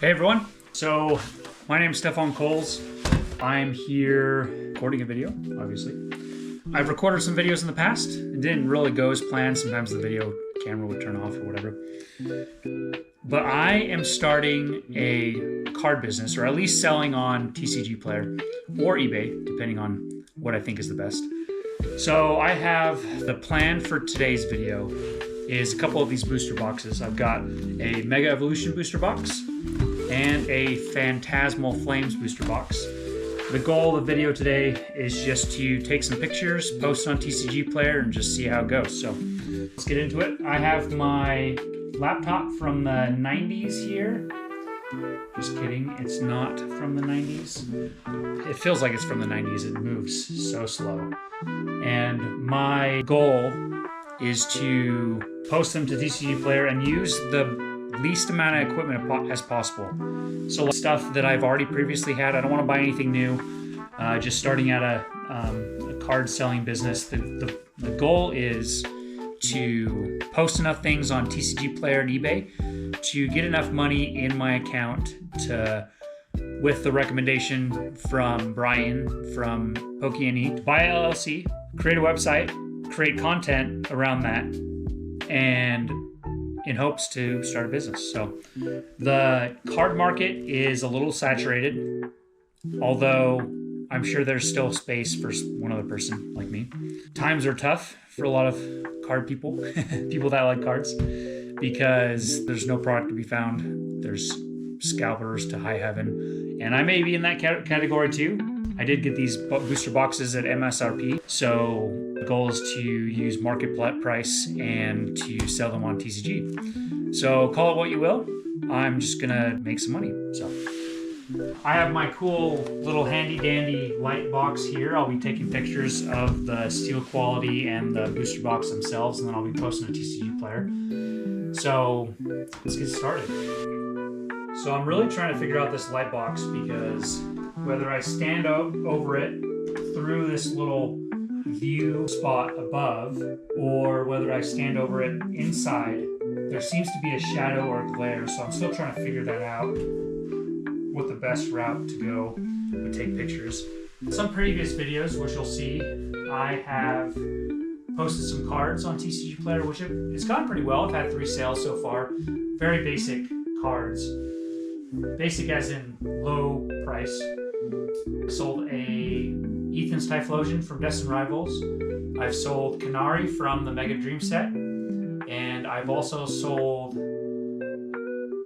Hey everyone, so my name is Stefan Coles. I'm here recording a video, obviously. I've recorded some videos in the past. It didn't really go as planned. Sometimes the video camera would turn off or whatever. But I am starting a card business, or at least selling on TCG Player or eBay, depending on what I think is the best. So I have the plan for today's video is a couple of these booster boxes. I've got a Mega Evolution booster box and a Phantasmal Flames booster box. The goal of the video today is just to take some pictures, post on TCG Player, and just see how it goes. So let's get into it. I have my laptop from the 90s here. Just kidding, it's not from the 90s. It feels like it's from the 90s. It moves so slow. And my goal is to post them to TCG Player and use the least amount of equipment as possible. So stuff that I've already previously had. I don't want to buy anything new. Just starting at a card selling business. The goal is to post enough things on TCG Player and eBay to get enough money in my account to, with the recommendation from Brian from Pokey&E, to buy an LLC, create a website, create content around that, and in hopes to start a business. So the card market is a little saturated, although I'm sure there's still space for one other person like me. Times are tough for a lot of card people, people that like cards, because there's no product to be found. There's scalpers to high heaven, and I may be in that category too. I did get these booster boxes at MSRP, so the goal is to use market price and to sell them on TCG. So call it what you will. I'm just gonna make some money. So I have my cool little handy dandy light box here. I'll be taking pictures of the steel quality and the booster box themselves, and then I'll be posting a TCG Player. So let's get started. So I'm really trying to figure out this light box, because whether I stand over it through this little view spot above, or whether I stand over it inside, there seems to be a shadow or a glare. So I'm still trying to figure that out, what the best route to go would take pictures. In some previous videos, which you'll see, I have posted some cards on TCG Player, which it's gone pretty well. I've had 3 sales so far. Very basic cards. Basic as in low price. I sold a Ethan's Typhlosion from Destined Rivals. I've sold Canary from the Mega Dream set. And I've also sold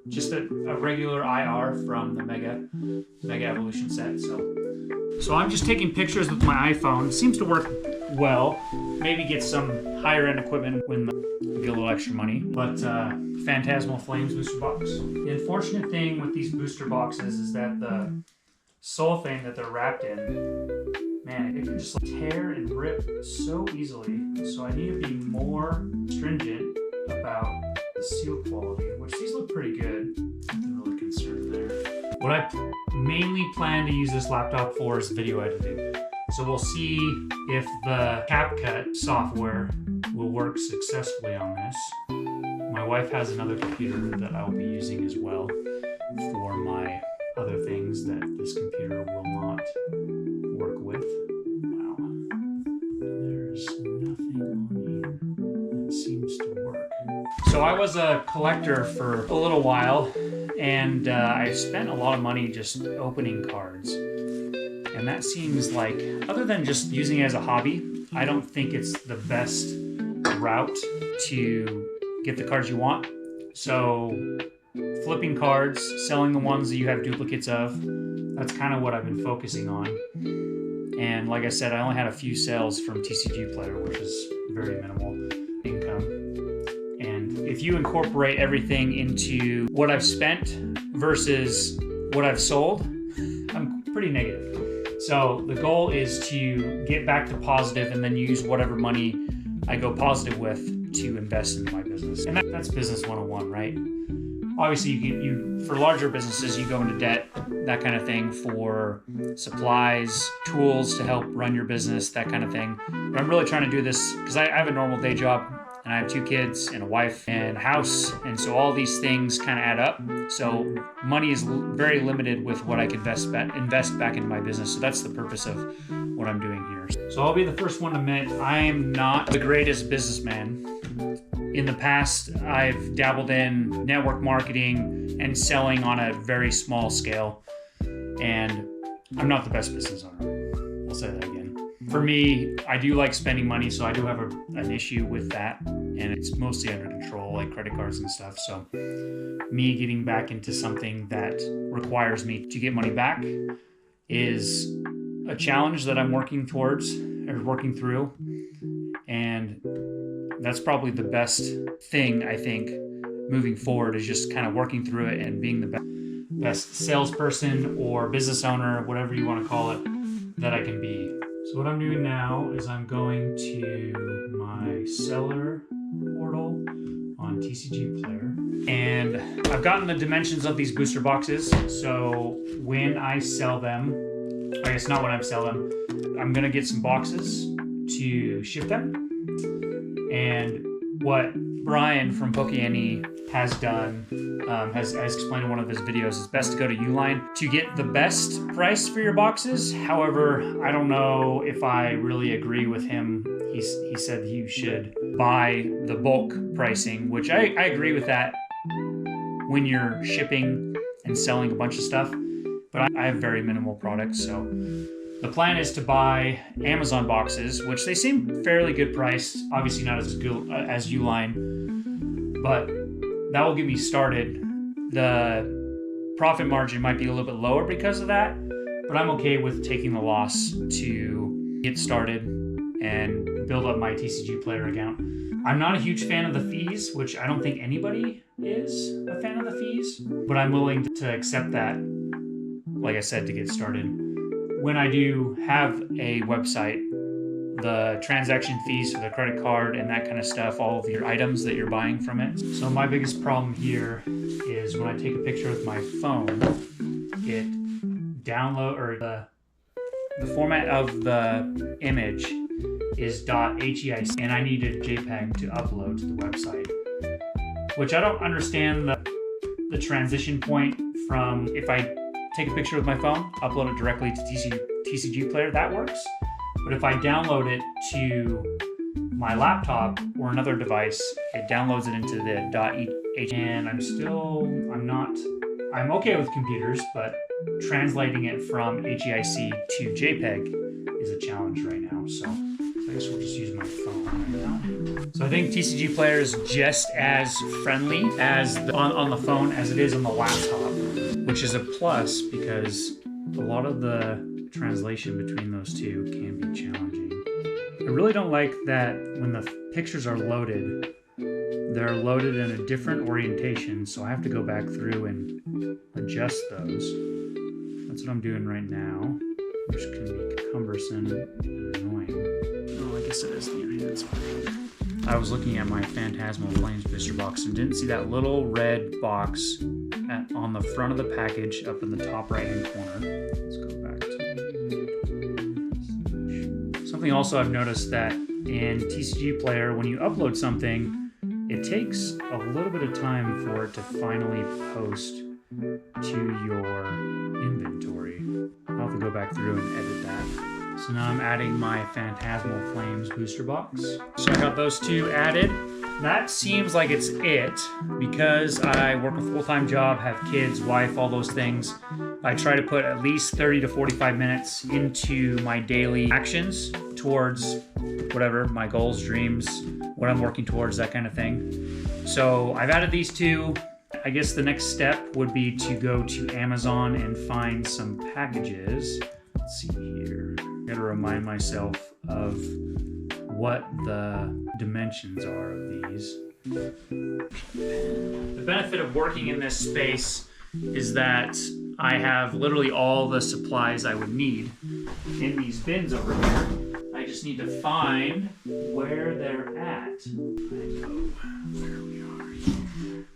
just a regular IR from the Mega Evolution set. So I'm just taking pictures with my iPhone. It seems to work well. Maybe get some higher end equipment when I get a little extra money. But Phantasmal Flames booster box. The unfortunate thing with these booster boxes is that the cellophane that they're wrapped in, man, it can just tear and rip so easily. So I need to be more stringent about the seal quality, which these look pretty good. Nothing really concerned there. What I mainly plan to use this laptop for is video editing. So we'll see if the CapCut software will work successfully on this. My wife has another computer that I will be using as well for my other things that this computer will not work with. Wow. There's nothing on here that seems to work. So I was a collector for a little while, and I spent a lot of money just opening cards. And that seems like, other than just using it as a hobby, I don't think it's the best route to get the cards you want. So flipping cards, selling the ones that you have duplicates of, that's kind of what I've been focusing on. And like I said, I only had a few sales from TCG Player, which is very minimal income. And if you incorporate everything into what I've spent versus what I've sold, I'm pretty negative. So the goal is to get back to positive and then use whatever money I go positive with to invest in my business. And that's business 101, right? Obviously, you for larger businesses, you go into debt, that kind of thing, for supplies, tools to help run your business, that kind of thing. But I'm really trying to do this because I have a normal day job. and I have 2 kids and a wife and a house, and so all these things kind of add up. So money is very limited with what I can invest back into my business. So that's the purpose of what I'm doing here. So I'll be the first one to admit I am not the greatest businessman. In the past, I've dabbled in network marketing and selling on a very small scale, and I'm not the best business owner. I'll say that again. For me, I do like spending money, so I do have an issue with that, and it's mostly under control, like credit cards and stuff. So me getting back into something that requires me to get money back is a challenge that I'm working towards or working through, and that's probably the best thing, I think, moving forward, is just kind of working through it and being the best salesperson or business owner, whatever you want to call it, that I can be. So what I'm doing now is I'm going to my seller portal on TCG Player, and I've gotten the dimensions of these booster boxes. So when I sell them, I guess not when I sell them, I'm gonna get some boxes to ship them. And what Brian from Pokeannie has done, has explained in one of his videos, it's best to go to Uline to get the best price for your boxes. However, I don't know if I really agree with him. He said you should buy the bulk pricing, which I agree with that when you're shipping and selling a bunch of stuff, but I have very minimal products. So the plan is to buy Amazon boxes, which they seem fairly good priced, obviously not as good as Uline, but that will get me started. The profit margin might be a little bit lower because of that, but I'm okay with taking the loss to get started and build up my TCG Player account. I'm not a huge fan of the fees, which I don't think anybody is a fan of the fees, but I'm willing to accept that, like I said, to get started. When I do have a website, the transaction fees for the credit card and that kind of stuff, all of your items that you're buying from it. So my biggest problem here is when I take a picture with my phone, it the format of the image is .heic, and I need a JPEG to upload to the website, which I don't understand the transition point from if I take a picture with my phone, upload it directly to TCG Player, that works. But if I download it to my laptop or another device, it downloads it into the .heic, and I'm okay with computers, but translating it from HEIC to JPEG is a challenge right now. So I guess we'll just use my phone right now. So I think TCG Player is just as friendly as on the phone as it is on the laptop, which is a plus because a lot of the translation between those two can be challenging. I really don't like that when the pictures are loaded, they're loaded in a different orientation, so I have to go back through and adjust those. That's what I'm doing right now, which can be cumbersome and annoying. Oh, I guess it is the internet. I was looking at my Phantasmal Flames booster box and didn't see that little red box on the front of the package up in the top right-hand corner. Let's go back to something also I've noticed that in TCG Player, when you upload something, it takes a little bit of time for it to finally post to your inventory. I'll have to go back through and edit that. So now I'm adding my Phantasmal Flames booster box. So I got those two added. That seems like it's it because I work a full-time job, have kids, wife, all those things. I try to put at least 30 to 45 minutes into my daily actions towards whatever, my goals, dreams, what I'm working towards, that kind of thing. So I've added these two. I guess the next step would be to go to Amazon and find some packages. Let's see here. I gotta remind myself of what the dimensions are of these. The benefit of working in this space is that I have literally all the supplies I would need in these bins over here. I just need to find where they're at. I know where we are here.